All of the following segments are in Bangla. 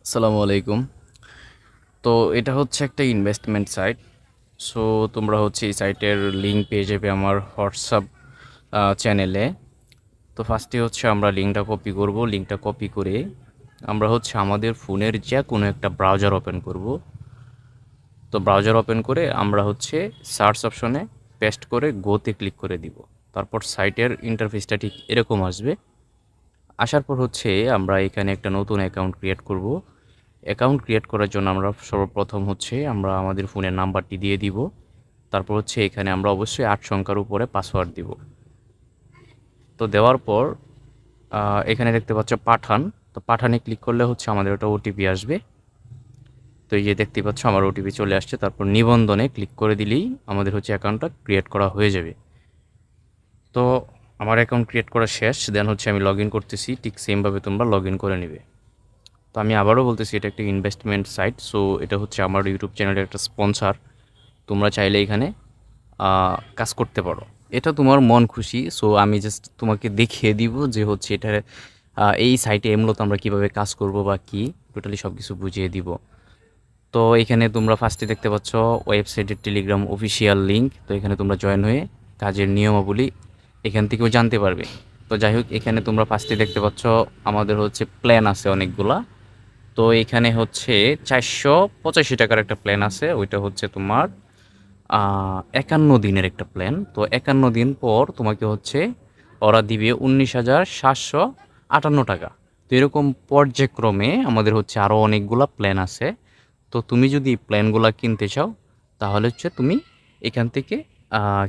আসসালামু আলাইকুম। তো এটা হচ্ছে একটা ইনভেস্টমেন্ট সাইট। সো তোমরা হচ্ছে এই সাইটের লিঙ্ক পেয়ে যাবে আমার হোয়াটসঅ্যাপ চ্যানেলে। তো ফার্স্টে হচ্ছে আমরা লিঙ্কটা কপি করব। লিঙ্কটা কপি করে আমরা হচ্ছে আমাদের ফোনের যে কোনো একটা ব্রাউজার ওপেন করব। তো ব্রাউজার ওপেন করে আমরা হচ্ছে সার্চ অপশনে পেস্ট করে গোতে ক্লিক করে দিব। তারপর সাইটের ইন্টারফেসটা ঠিক এরকম আসবে। আসার পর হচ্ছে আমরা এখানে একটা নতুন অ্যাকাউন্ট ক্রিয়েট করব। অ্যাকাউন্ট ক্রিয়েট করার জন্য আমরা সর্বপ্রথম হচ্ছে আমরা আমাদের ফোনের নাম্বারটি দিয়ে দিব। তারপর হচ্ছে এখানে আমরা অবশ্যই 8 সংখ্যার উপরে পাসওয়ার্ড দিব। তো দেওয়ার পর এখানে দেখতে পাচ্ছ পাঠান। তো পাঠানে ক্লিক করলে হচ্ছে আমাদের একটা ওটিপি আসবে। তো এই যে দেখতে পাচ্ছ আমার ওটিপি চলে আসছে। তারপর নিবন্ধনে ক্লিক করে দিলেই আমাদের হচ্ছে অ্যাকাউন্টটা ক্রিয়েট করা হয়ে যাবে। তো আমার অ্যাকাউন্ট ক্রিয়েট করা শেষ। দেন হচ্ছে আমি লগ ইন করতেছি। ঠিক সেমভাবে তোমরা লগ ইন করে নেবে। তো আমি আবারও বলতেছি, এটা একটা ইনভেস্টমেন্ট সাইট। সো এটা হচ্ছে আমার ইউটিউব চ্যানেলের একটা স্পন্সর। তোমরা চাইলে এখানে কাজ করতে পারো। এটা তোমার মন খুশি। সো আমি জাস্ট তোমাকে দেখিয়ে দিব যে হচ্ছে এটা এই সাইটে মূলত আমরা কীভাবে কাজ করব বা কী টোটালি সব কিছু বুঝিয়ে দিব। তো এখানে তোমরা ফার্স্টে দেখতে পাচ্ছ ওয়েবসাইটের টেলিগ্রাম অফিসিয়াল লিঙ্ক। তো এখানে তোমরা জয়েন হয়ে কাজের নিয়মাবলী এখান থেকেও জানতে পারবে। তো যাই হোক, এখানে তোমরা ফার্স্টে দেখতে পাচ্ছ আমাদের হচ্ছে প্ল্যান আছে অনেকগুলা। তো এখানে হচ্ছে 485 টাকার একটা প্ল্যান আছে। ওইটা হচ্ছে তোমার 51 দিনের একটা প্ল্যান। তো 51 দিন পর তোমাকে হচ্ছে ওরা দিবে 19,758 টাকা। তো এরকম পর্যায়ক্রমে আমাদের হচ্ছে আরও অনেকগুলা প্ল্যান আছে। তো তুমি যদি এই প্ল্যানগুলা কিনতে চাও তাহলে হচ্ছে তুমি এখান থেকে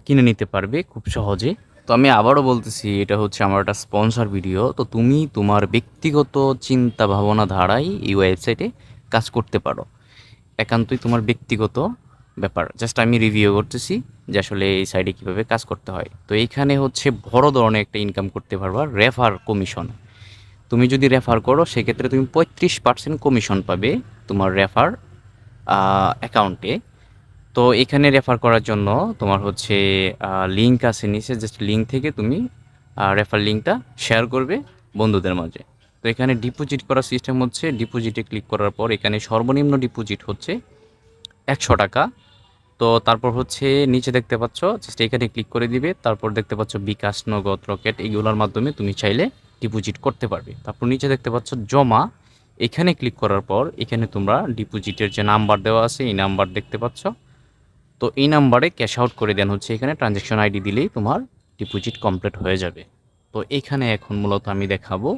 কিনে নিতে পারবে খুব সহজে। তো আমি আবারও বলতেছি, এটা হচ্ছে আমার একটা স্পন্সর ভিডিও। তো তুমি তোমার ব্যক্তিগত চিন্তা ভাবনা ধারায় এই ওয়েবসাইটে কাজ করতে পারো। একান্তই তোমার ব্যক্তিগত ব্যাপার। জাস্ট আমি রিভিউ করতেছি যে আসলে এই সাইটে কীভাবে কাজ করতে হয়। তো এইখানে হচ্ছে বড় ধরনের একটা ইনকাম করতে পারবা রেফার কমিশন। তুমি যদি রেফার করো সেক্ষেত্রে তুমি 35% কমিশন পাবে তোমার রেফার অ্যাকাউন্টে। তো এখানে রেফার করার জন্য তোমার হচ্ছে লিঙ্ক আছে নিচে, জাস্ট লিঙ্ক থেকে তুমি রেফার লিঙ্কটা শেয়ার করবে বন্ধুদের মাঝে। তো এখানে ডিপোজিট করার সিস্টেম হচ্ছে, ডিপোজিটে ক্লিক করার পর এখানে সর্বনিম্ন ডিপোজিট হচ্ছে 100 টাকা। তো তারপর হচ্ছে নিচে দেখতে পাচ্ছ, জাস্ট এখানে ক্লিক করে দিবে। তারপর দেখতে পাচ্ছ বিকাশ, নগদ, রকেট, এইগুলোর মাধ্যমে তুমি চাইলে ডিপোজিট করতে পারবে। তারপর নিচে দেখতে পাচ্ছ জমা। এখানে ক্লিক করার পর এখানে তোমরা ডিপোজিটের যে নাম্বার দেওয়া আছে এই নাম্বার দেখতে পাচ্ছ। তো এই নাম্বারে ক্যাশ আউট করে দেন হচ্ছে এখানে ট্রানজ্যাকশন আইডি দিলেই তোমার ডিপোজিট কমপ্লিট হয়ে যাবে। তো এখানে এখন মূলত আমি দেখাবো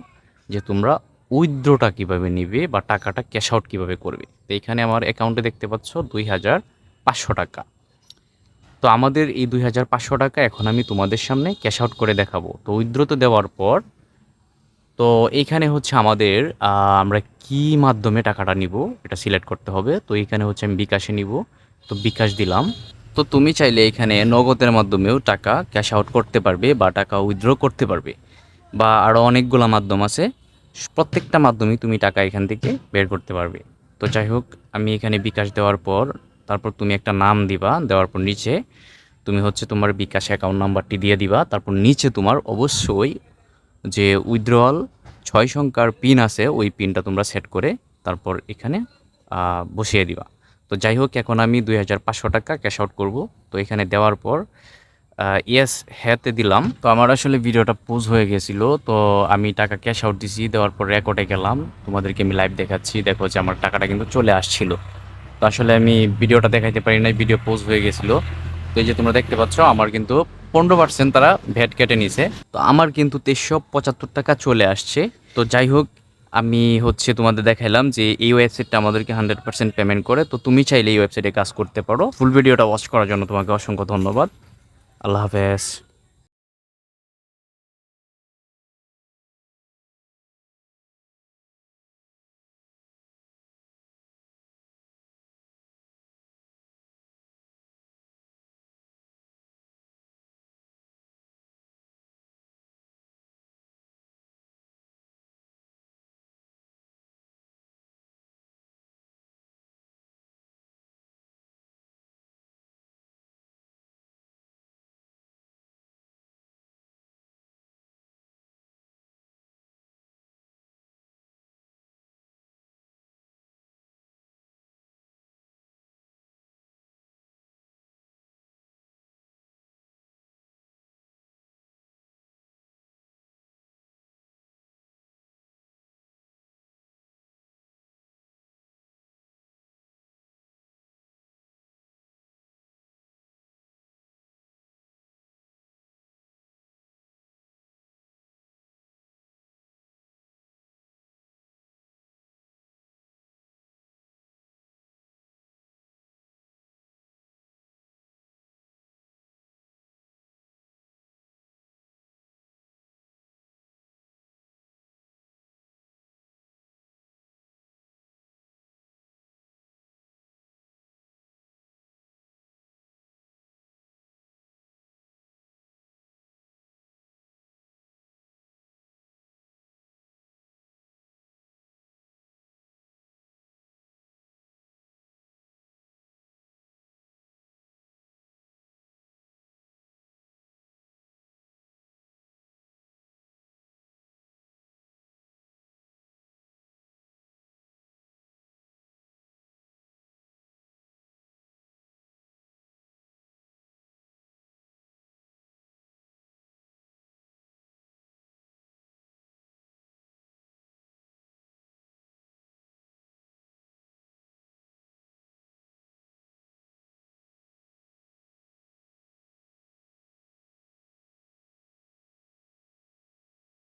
যে তোমরা উইথড্রটা কীভাবে নিবে বা টাকাটা ক্যাশ আউট কীভাবে করবে। তো এখানে আমার অ্যাকাউন্টে দেখতে পাচ্ছ 2,500 টাকা। তো আমাদের এই 2,500 টাকা এখন আমি তোমাদের সামনে ক্যাশ আউট করে দেখাবো। তো উইথড্রতে দেওয়ার পর তো এইখানে হচ্ছে আমাদের আমরা কি মাধ্যমে টাকাটা নিব এটা সিলেক্ট করতে হবে। তো এইখানে হচ্ছে আমি বিকাশে নিব। তো বিকাশ দিলাম। তো তুমি চাইলে এখানে নগদের মাধ্যমেও টাকা ক্যাশ আউট করতে পারবে বা টাকা উইথড্র করতে পারবে, বা আরও অনেকগুলো মাধ্যম আছে। প্রত্যেকটা মাধ্যমেই তুমি টাকা এখান থেকে বের করতে পারবে। তো যাই হোক, আমি এখানে বিকাশ দেওয়ার পর তারপর তুমি একটা নাম দিবা। দেওয়ার পর নিচে তুমি হচ্ছে তোমার বিকাশ অ্যাকাউন্ট নাম্বারটি দিয়ে দিবা। তারপর নিচে তোমার অবশ্যই যে উইথড্রয়াল 6 সংখ্যার পিন আছে ওই পিনটা তোমরা সেট করে তারপর এখানে বসিয়ে দিবা। তো যাই হোক, এখন আমি 2,500 টাকা ক্যাশ আউট করবো। তো এখানে দেওয়ার পর ইয়েস হ্যাঁতে দিলাম। তো আমার আসলে ভিডিওটা পোজ হয়ে গেছিলো। তো আমি টাকা ক্যাশ আউট দিছি, দেওয়ার পর রেকর্ডে গেলাম। তোমাদেরকে আমি লাইভ দেখাচ্ছি, দেখো যে আমার টাকাটা কিন্তু চলে আসছিল। তো আসলে আমি ভিডিওটা দেখাইতে পারি নাই, ভিডিও পোজ হয়ে গেছিলো। তো এই যে তোমরা দেখতে পাচ্ছ আমার কিন্তু 15% তারা ভ্যাট কেটে নিছে। তো আমার কিন্তু 375 টাকা চলে আসছে। তো যাই হোক, আমি হচ্ছে তোমাদের দেখাইলাম যে এই ওয়েবসাইটটা আমাদেরকে 100% পেমেন্ট করে। তো তুমি চাইলে এই ওয়েবসাইটে কাজ করতে পারো। ফুল ভিডিওটা ওয়াচ করার জন্য তোমাকে অসংখ্য ধন্যবাদ। আল্লাহ হাফেজ।